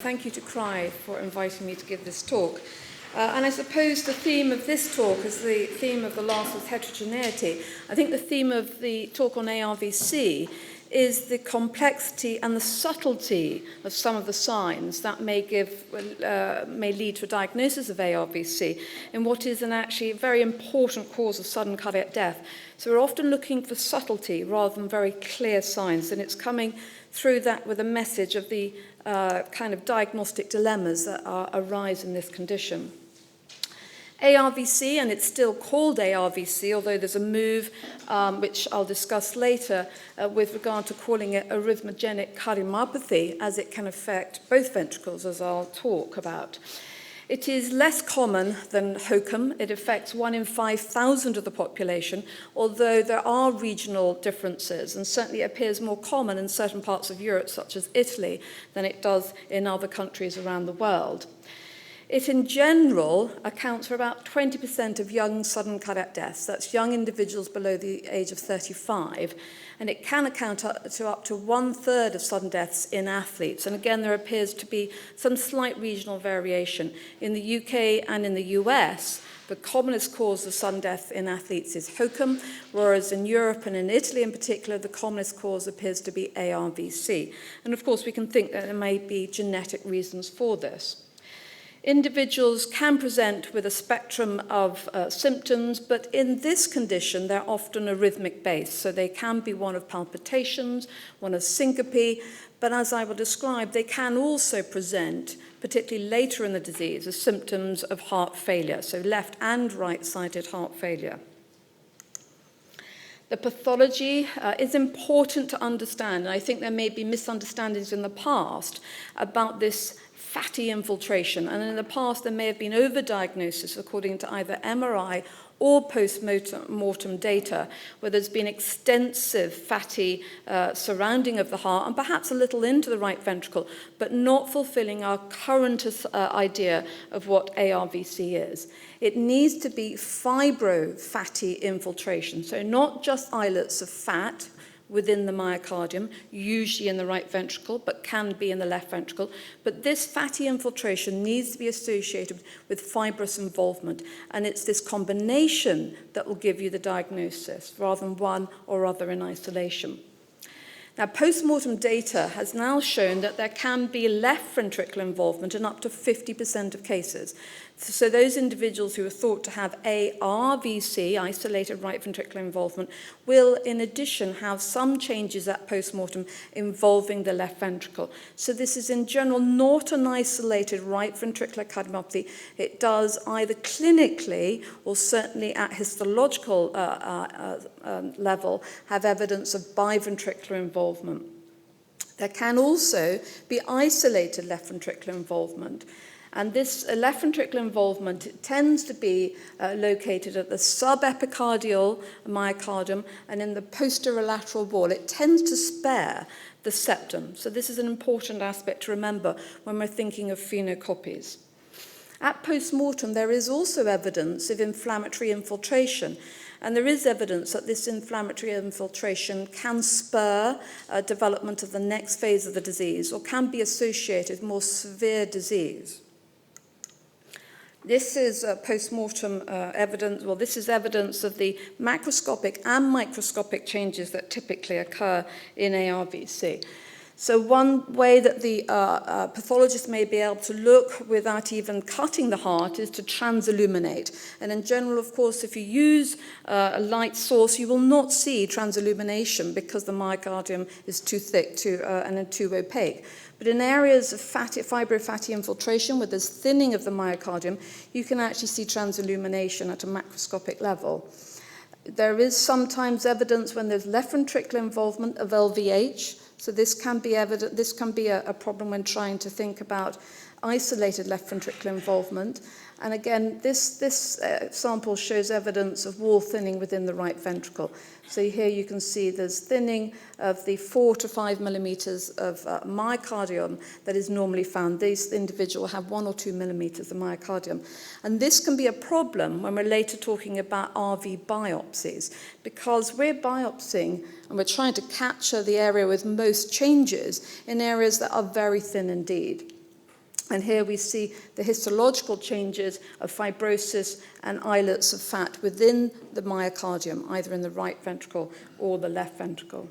thank you to CRY for inviting me to give this talk. And I suppose the theme of this talk, as the theme of the last was heterogeneity, I think the theme of the talk on ARVC is the complexity and the subtlety of some of the signs that may lead to a diagnosis of ARVC in what is an actually very important cause of sudden cardiac death. So we're often looking for subtlety rather than very clear signs, and it's coming through that with a message of the kind of diagnostic dilemmas that arise in this condition. ARVC, and it's still called ARVC, although there's a move, which I'll discuss later, with regard to calling it arrhythmogenic cardiomyopathy, as it can affect both ventricles, as I'll talk about. It is less common than HOCM. It affects 1 in 5,000 of the population, although there are regional differences, and certainly it appears more common in certain parts of Europe, such as Italy, than it does in other countries around the world. It, in general, accounts for about 20% of young sudden cardiac deaths. That's young individuals below the age of 35. And it can account to up to 1/3 of sudden deaths in athletes. And again, there appears to be some slight regional variation. In the UK and in the US, the commonest cause of sudden death in athletes is HOCM, whereas in Europe and in Italy in particular, the commonest cause appears to be ARVC. And of course, we can think that there may be genetic reasons for this. Individuals can present with a spectrum of symptoms, but in this condition, they're often arrhythmic based. So they can be one of palpitations, one of syncope, but as I will describe, they can also present, particularly later in the disease, as symptoms of heart failure, so left and right-sided heart failure. The pathology is important to understand, and I think there may be misunderstandings in the past about this fatty infiltration, and in the past there may have been overdiagnosis according to either MRI or post-mortem data, where there's been extensive fatty surrounding of the heart and perhaps a little into the right ventricle, but not fulfilling our current idea of what ARVC is. It needs to be fibro-fatty infiltration, so not just islets of fat within the myocardium, usually in the right ventricle, but can be in the left ventricle. But this fatty infiltration needs to be associated with fibrous involvement, and it's this combination that will give you the diagnosis, rather than one or other in isolation. Now, post-mortem data has now shown that there can be left ventricular involvement in up to 50% of cases. So those individuals who are thought to have ARVC, isolated right ventricular involvement, will in addition have some changes at post-mortem involving the left ventricle. So this is in general not an isolated right ventricular cardiomyopathy. It does either clinically or certainly at histological level have evidence of biventricular involvement. There can also be isolated left ventricular involvement. And this left ventricular involvement tends to be located at the subepicardial myocardium and in the posterolateral wall. It tends to spare the septum. So this is an important aspect to remember when we're thinking of phenocopies. At post-mortem, there is also evidence of inflammatory infiltration. And there is evidence that this inflammatory infiltration can spur development of the next phase of the disease or can be associated with more severe disease. This is post-mortem evidence. Well, this is evidence of the macroscopic and microscopic changes that typically occur in ARVC. So one way that the pathologist may be able to look without even cutting the heart is to transilluminate. And in general, of course, if you use a light source, you will not see transillumination because the myocardium is too thick and too opaque. But in areas of fibrofatty infiltration, where there's thinning of the myocardium, you can actually see transillumination at a macroscopic level. There is sometimes evidence when there's left ventricular involvement of LVH. So this can be evident. This can be a problem when trying to think about isolated left ventricular involvement. And again, this sample shows evidence of wall thinning within the right ventricle. So here you can see there's thinning of the 4 to 5 millimeters of myocardium that is normally found. This individual will have 1 or 2 millimeters of myocardium. And this can be a problem when we're later talking about RV biopsies, because we're biopsying and we're trying to capture the area with most changes in areas that are very thin indeed. And here we see the histological changes of fibrosis and islets of fat within the myocardium, either in the right ventricle or the left ventricle.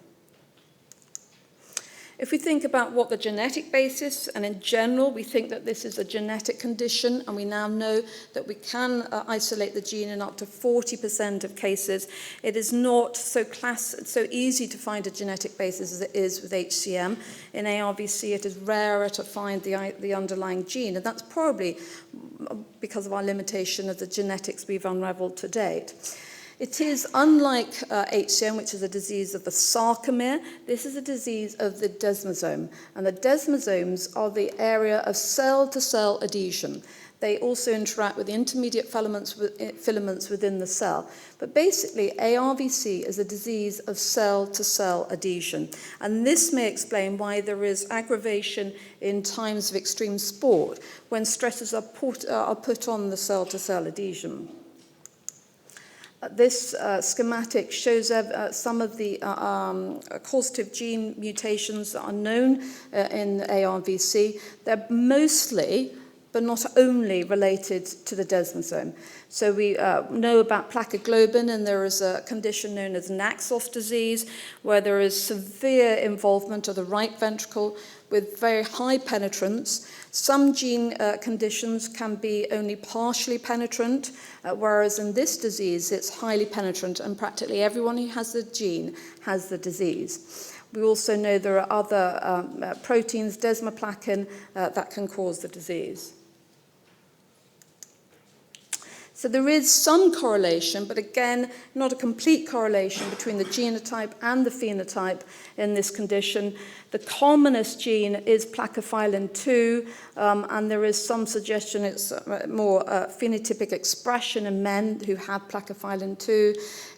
If we think about what the genetic basis, and in general, we think that this is a genetic condition, and we now know that we can isolate the gene in up to 40% of cases. It is not so easy to find a genetic basis as it is with HCM. In ARVC, it is rarer to find the underlying gene, and that's probably because of our limitation of the genetics we've unraveled to date. It is unlike HCM, which is a disease of the sarcomere. This is a disease of the desmosome. And the desmosomes are the area of cell-to-cell adhesion. They also interact with the intermediate filaments within the cell. But basically, ARVC is a disease of cell-to-cell adhesion. And this may explain why there is aggravation in times of extreme sport, when stresses are put on the cell-to-cell adhesion. This schematic shows some of the causative gene mutations that are known in ARVC. They're mostly, but not only, related to the desmosome. So we know about plakoglobin, and there is a condition known as Naxos disease, where there is severe involvement of the right ventricle with very high penetrance. Some gene conditions can be only partially penetrant, whereas in this disease it's highly penetrant, and practically everyone who has the gene has the disease. We also know there are other proteins, desmoplakin, that can cause the disease. So there is some correlation, but again, not a complete correlation between the genotype and the phenotype in this condition. The commonest gene is plakophilin 2, and there is some suggestion it's more phenotypic expression in men who have plakophilin 2.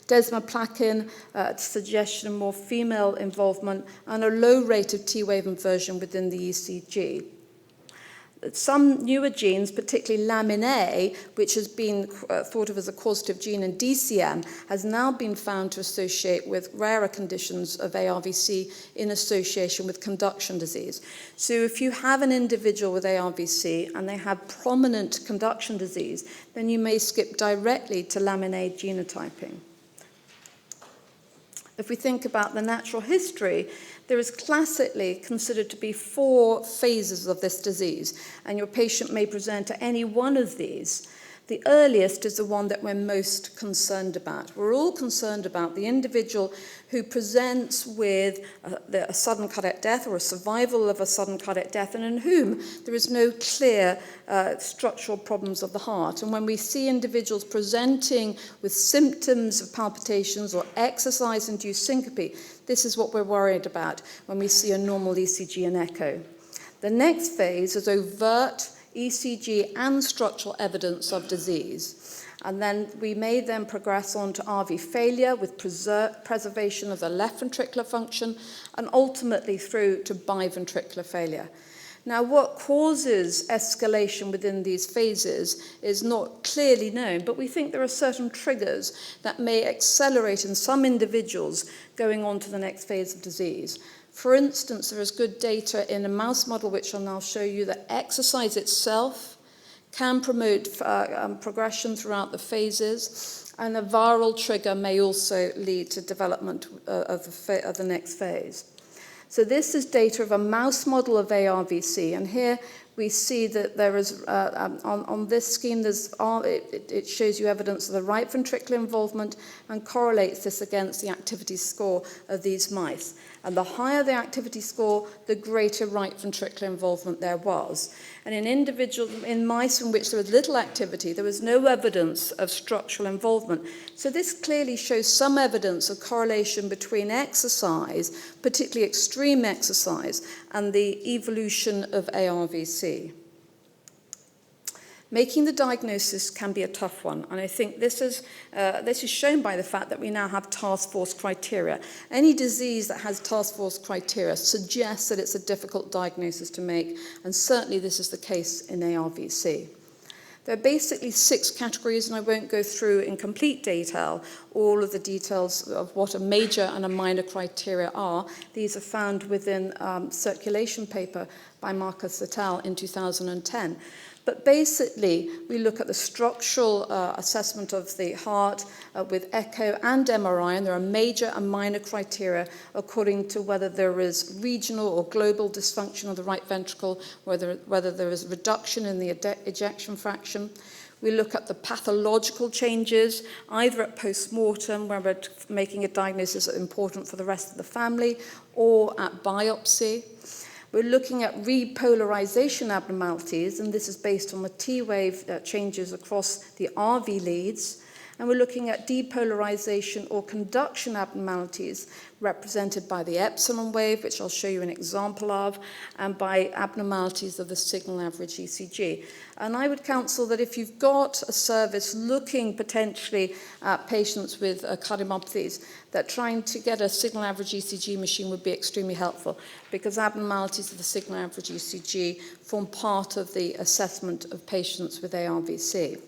Desmoplakin, suggestion of more female involvement, and a low rate of T-wave inversion within the ECG. Some newer genes, particularly lamin A, which has been thought of as a causative gene in DCM, has now been found to associate with rarer conditions of ARVC in association with conduction disease. So if you have an individual with ARVC and they have prominent conduction disease, then you may skip directly to lamin A genotyping. If we think about the natural history, there is classically considered to be 4 phases of this disease, and your patient may present to any one of these. The earliest is the one that we're most concerned about. We're all concerned about the individual who presents with a sudden cardiac death or a survival of a sudden cardiac death, and in whom there is no clear structural problems of the heart. And when we see individuals presenting with symptoms of palpitations or exercise-induced syncope, this is what we're worried about when we see a normal ECG and echo. The next phase is overt ECG and structural evidence of disease. And then we may then progress on to RV failure with preservation of the left ventricular function, and ultimately through to biventricular failure. Now, what causes escalation within these phases is not clearly known, but we think there are certain triggers that may accelerate in some individuals going on to the next phase of disease. For instance, there is good data in a mouse model, which I'll now show you, that exercise itself can promote progression throughout the phases, and a viral trigger may also lead to development of the next phase. So this is data of a mouse model of ARVC, and here we see that there is, on this scheme, it shows you evidence of the right ventricular involvement and correlates this against the activity score of these mice. And the higher the activity score, the greater right ventricular involvement there was. And in mice in which there was little activity, there was no evidence of structural involvement. So this clearly shows some evidence of correlation between exercise, particularly extreme exercise, and the evolution of ARVC. Making the diagnosis can be a tough one, and I think this is shown by the fact that we now have task force criteria. Any disease that has task force criteria suggests that it's a difficult diagnosis to make, and certainly this is the case in ARVC. There are basically 6 categories, and I won't go through in complete detail all of the details of what a major and a minor criteria are. These are found within circulation paper by Marcus et al. In 2010. But basically, we look at the structural assessment of the heart with echo and MRI, and there are major and minor criteria according to whether there is regional or global dysfunction of the right ventricle, whether there is reduction in the ejection fraction. We look at the pathological changes, either at postmortem, where we're making a diagnosis that's important for the rest of the family, or at biopsy. We're looking at repolarization abnormalities, and this is based on the T-wave changes across the RV leads. And we're looking at depolarization or conduction abnormalities represented by the epsilon wave, which I'll show you an example of, and by abnormalities of the signal average ECG. And I would counsel that if you've got a service looking potentially at patients with cardiomyopathies, that trying to get a signal average ECG machine would be extremely helpful, because abnormalities of the signal average ECG form part of the assessment of patients with ARVC.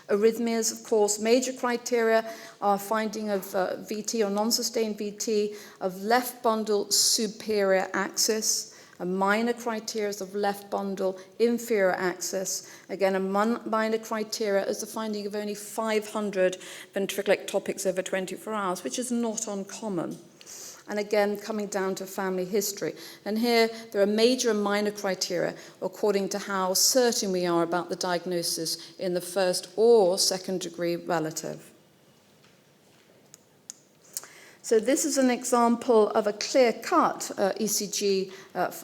Arrhythmias, of course, major criteria are finding of VT or non-sustained VT of left bundle superior axis. A minor criteria is of left bundle inferior axis. Again, a minor criteria is the finding of only 500 ventricular ectopics over 24 hours, which is not uncommon. And again, coming down to family history. And here, there are major and minor criteria according to how certain we are about the diagnosis in the first or second degree relative. So this is an example of a clear-cut ECG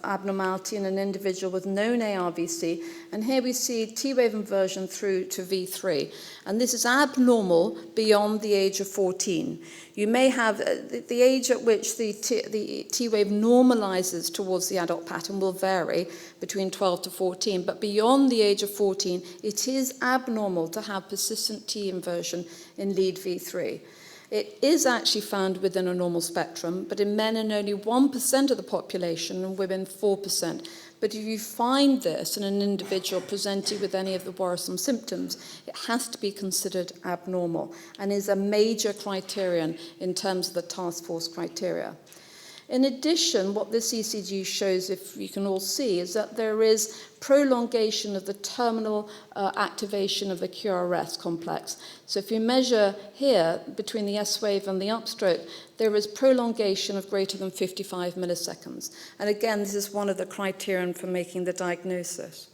abnormality in an individual with known ARVC. And here we see T-wave inversion through to V3. And this is abnormal beyond the age of 14. You may have the age at which the T-wave normalizes towards the adult pattern will vary between 12 to 14. But beyond the age of 14, it is abnormal to have persistent T inversion in lead V3. It is actually found within a normal spectrum, but in men in only 1% of the population and women 4%. But if you find this in an individual presenting with any of the worrisome symptoms, it has to be considered abnormal and is a major criterion in terms of the task force criteria. In addition, what this ECG shows, if you can all see, is that there is prolongation of the terminal activation of the QRS complex. So if you measure here between the S wave and the upstroke, there is prolongation of greater than 55 milliseconds. And again, this is one of the criterion for making the diagnosis.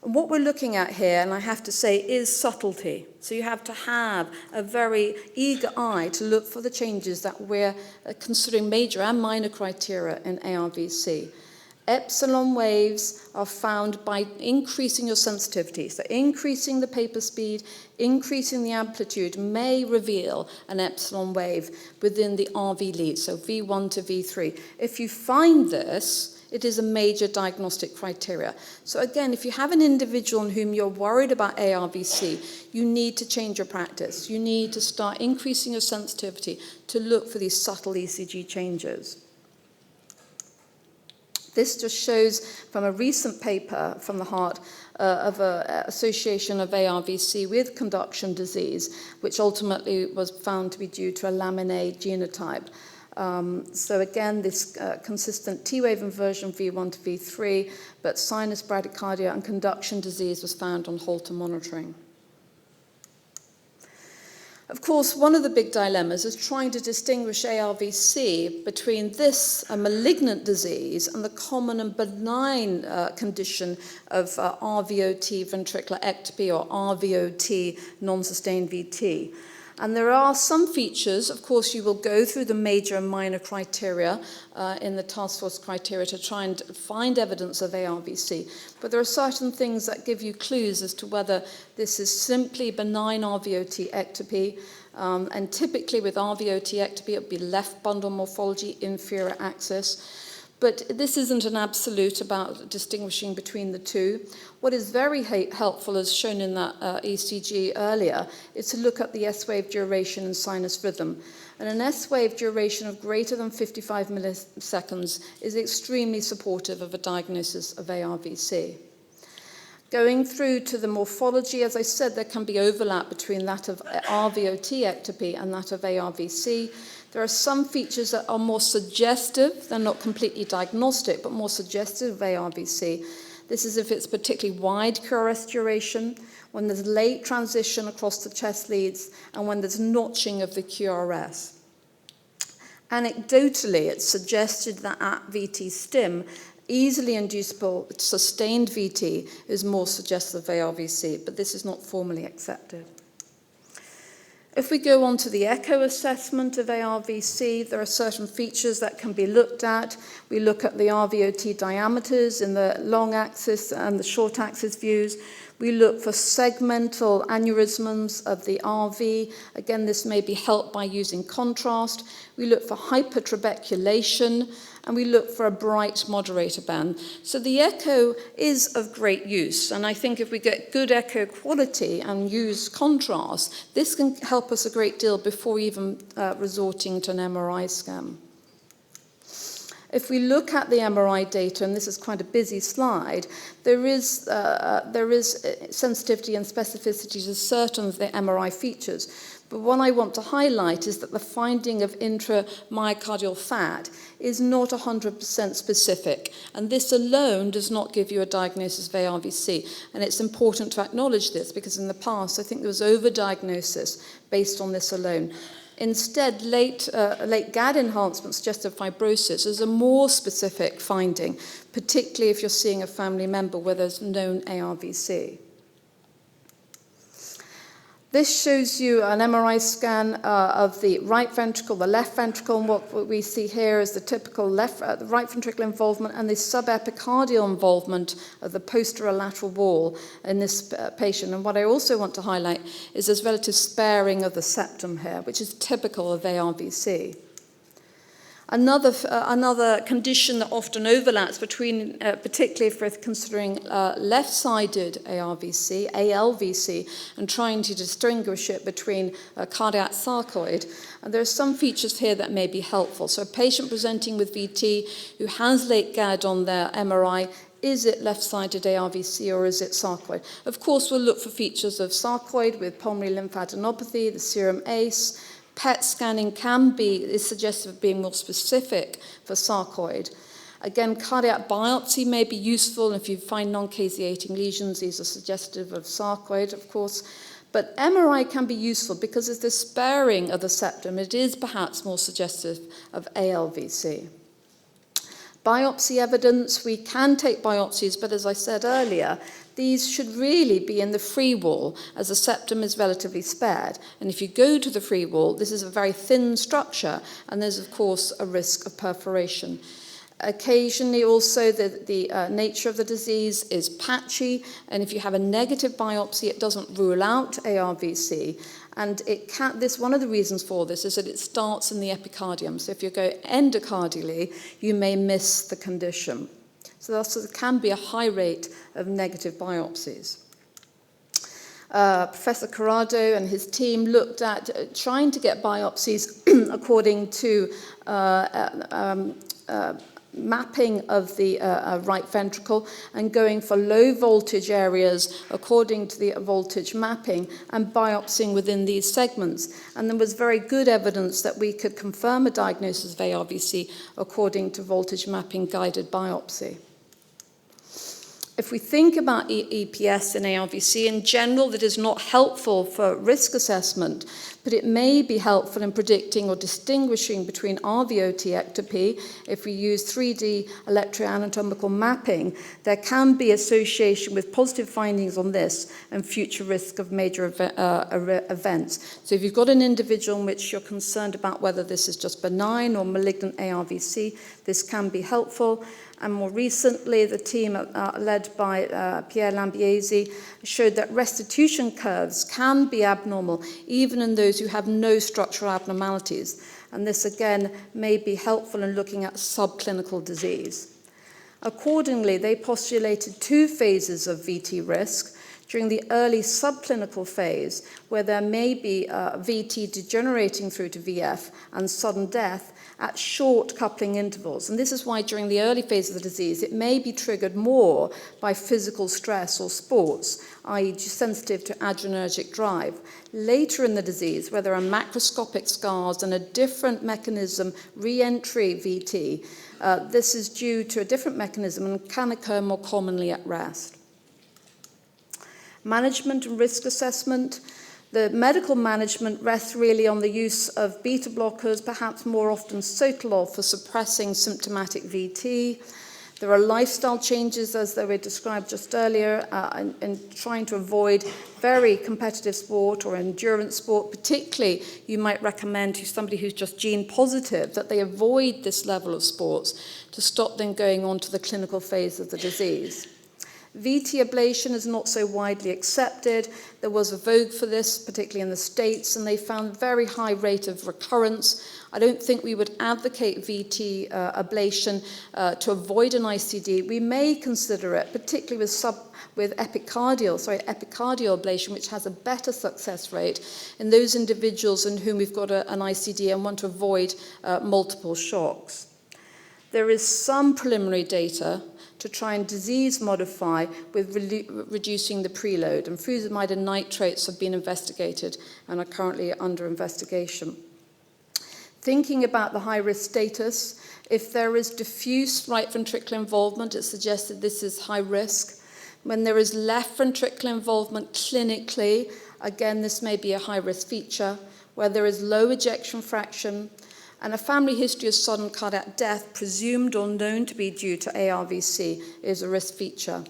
What we're looking at here, and I have to say, is subtlety. So you have to have a very eager eye to look for the changes that we're considering major and minor criteria in ARVC. Epsilon waves are found by increasing your sensitivity. So increasing the paper speed, increasing the amplitude may reveal an epsilon wave within the RV lead, so V1 to V3. If you find this, it is a major diagnostic criteria. So again, if you have an individual in whom you're worried about ARVC, you need to change your practice. You need to start increasing your sensitivity to look for these subtle ECG changes. This just shows from a recent paper from the heart of an association of ARVC with conduction disease, which ultimately was found to be due to a lamin A genotype. So again, this consistent T-wave inversion V1 to V3, but sinus bradycardia and conduction disease was found on Holter monitoring. Of course, one of the big dilemmas is trying to distinguish ARVC between this, a malignant disease, and the common and benign condition of RVOT ventricular ectopy or RVOT non-sustained VT. And there are some features, of course, you will go through the major and minor criteria in the task force criteria to try and find evidence of ARVC. But there are certain things that give you clues as to whether this is simply benign RVOT ectopy. And typically with RVOT ectopy, it would be left bundle morphology, inferior axis. But this isn't an absolute about distinguishing between the two. What is very helpful, as shown in that ECG earlier, is to look at the S-wave duration and sinus rhythm. And an S-wave duration of greater than 55 milliseconds is extremely supportive of a diagnosis of ARVC. Going through to the morphology, as I said, there can be overlap between that of RVOT ectopy and that of ARVC. There are some features that are more suggestive. They're not completely diagnostic, but more suggestive of ARVC. This is if it's particularly wide QRS duration, when there's late transition across the chest leads, and when there's notching of the QRS. Anecdotally, it's suggested that at VT stim, easily inducible sustained VT is more suggestive of ARVC, but this is not formally accepted. If we go on to the echo assessment of ARVC, there are certain features that can be looked at. We look at the RVOT diameters in the long axis and the short axis views. We look for segmental aneurysms of the RV. Again, this may be helped by using contrast. We look for hypertrabeculation, and we look for a bright moderator band. So the echo is of great use, and I think if we get good echo quality and use contrast, this can help us a great deal before even resorting to an MRI scan. If we look at the MRI data, and this is quite a busy slide, there is sensitivity and specificity to certain of the MRI features. But what I want to highlight is that the finding of intramyocardial fat is not 100% specific, and this alone does not give you a diagnosis of ARVC. And it's important to acknowledge this, because in the past I think there was overdiagnosis based on this alone. Instead, late GAD enhancement suggestive fibrosis is a more specific finding, particularly if you're seeing a family member where there's known ARVC. This shows you an MRI scan of the right ventricle, the left ventricle, and what we see here is the typical the right ventricular involvement and the subepicardial involvement of the posterior lateral wall in this patient. And what I also want to highlight is this relative sparing of the septum here, which is typical of ARVC. Another condition that often overlaps between, particularly if we're considering left-sided ARVC, ALVC, and trying to distinguish it between cardiac sarcoid. And there are some features here that may be helpful. So a patient presenting with VT who has late GAD on their MRI, is it left-sided ARVC or is it sarcoid? Of course, we'll look for features of sarcoid with pulmonary lymphadenopathy, the serum ACE. PET scanning is suggestive of being more specific for sarcoid. Again, cardiac biopsy may be useful. If you find non-caseating lesions, these are suggestive of sarcoid, of course. But MRI can be useful because of the sparing of the septum. It is perhaps more suggestive of ALVC. Biopsy evidence, we can take biopsies, but as I said earlier, these should really be in the free wall, as the septum is relatively spared. And if you go to the free wall, this is a very thin structure, and there's, of course, a risk of perforation. Occasionally, also, the nature of the disease is patchy, and if you have a negative biopsy, it doesn't rule out ARVC. And one of the reasons for this is that it starts in the epicardium. So if you go endocardially, you may miss the condition. So there can be a high rate of negative biopsies. Professor Corrado and his team looked at trying to get biopsies according to mapping of the right ventricle and going for low voltage areas according to the voltage mapping and biopsying within these segments. And there was very good evidence that we could confirm a diagnosis of ARVC according to voltage mapping guided biopsy. If we think about EPS and ARVC in general, that is not helpful for risk assessment, but it may be helpful in predicting or distinguishing between RVOT ectopy. If we use 3D electroanatomical mapping, there can be association with positive findings on this and future risk of major events. So if you've got an individual in which you're concerned about whether this is just benign or malignant ARVC, this can be helpful. And more recently, the team led by Pierre Lambiesi showed that restitution curves can be abnormal, even in those who have no structural abnormalities. And this, again, may be helpful in looking at subclinical disease. Accordingly, they postulated two phases of VT risk. during the early subclinical phase, where there may be VT degenerating through to VF and sudden death at short coupling intervals. And this is why during the early phase of the disease, it may be triggered more by physical stress or sports, i.e. sensitive to adrenergic drive. Later in the disease, where there are macroscopic scars and a different mechanism, re-entry VT, this is due to a different mechanism and can occur more commonly at rest. Management and risk assessment. The medical management rests really on the use of beta blockers, perhaps more often sotalol for suppressing symptomatic VT. There are lifestyle changes, as they were described just earlier, in trying to avoid very competitive sport or endurance sport. Particularly, you might recommend to somebody who's just gene positive that they avoid this level of sports to stop them going on to the clinical phase of the disease. VT ablation is not so widely accepted. There was a vogue for this, particularly in the States, and they found a very high rate of recurrence. I don't think we would advocate VT ablation to avoid an ICD. We may consider it, particularly with epicardial ablation, which has a better success rate in those individuals in whom we've got an ICD and want to avoid multiple shocks. There is some preliminary data to try and disease modify with reducing the preload. And fusimide and nitrates have been investigated and are currently under investigation. Thinking about the high-risk status, if there is diffuse right ventricular involvement, it's suggested this is high risk. When there is left ventricular involvement clinically, again, this may be a high-risk feature. Where there is low ejection fraction, and a family history of sudden cardiac death, presumed or known to be due to ARVC, is a risk feature.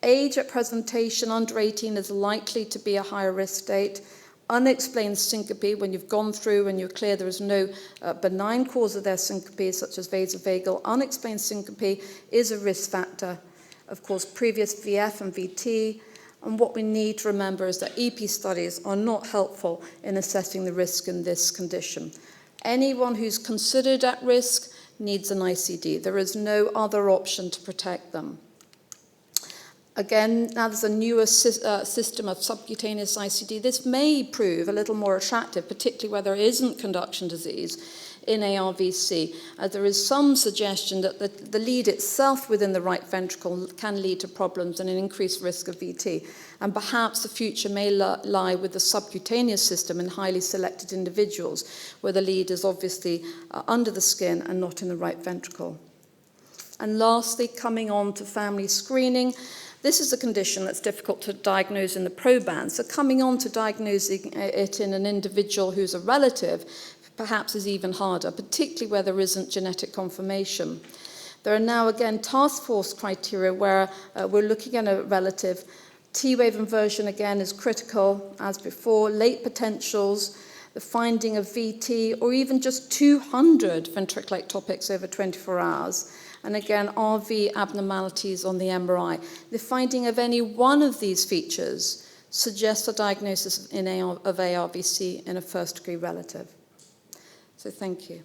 Age at presentation under 18 is likely to be a higher risk state. Unexplained syncope, when you've gone through and you're clear there is no benign cause of their syncope, such as vasovagal, unexplained syncope is a risk factor. Of course, previous VF and VT. And what we need to remember is that EP studies are not helpful in assessing the risk in this condition. Anyone who's considered at risk needs an ICD. There is no other option to protect them. Again, now there's a newer system of subcutaneous ICD. This may prove a little more attractive, particularly where there isn't conduction disease in ARVC, as there is some suggestion that the lead itself within the right ventricle can lead to problems and an increased risk of VT. And perhaps the future may lie with the subcutaneous system in highly selected individuals, where the lead is obviously under the skin and not in the right ventricle. And lastly, coming on to family screening, this is a condition that's difficult to diagnose in the proband. So coming on to diagnosing it in an individual who's a relative perhaps is even harder, particularly where there isn't genetic confirmation. There are now, again, task force criteria where we're looking at a relative. T-wave inversion, again, is critical, as before. Late potentials, the finding of VT, or even just 200 ventricular ectopics over 24 hours. And again, RV abnormalities on the MRI. The finding of any one of these features suggests a diagnosis of ARVC in a first-degree relative. So thank you.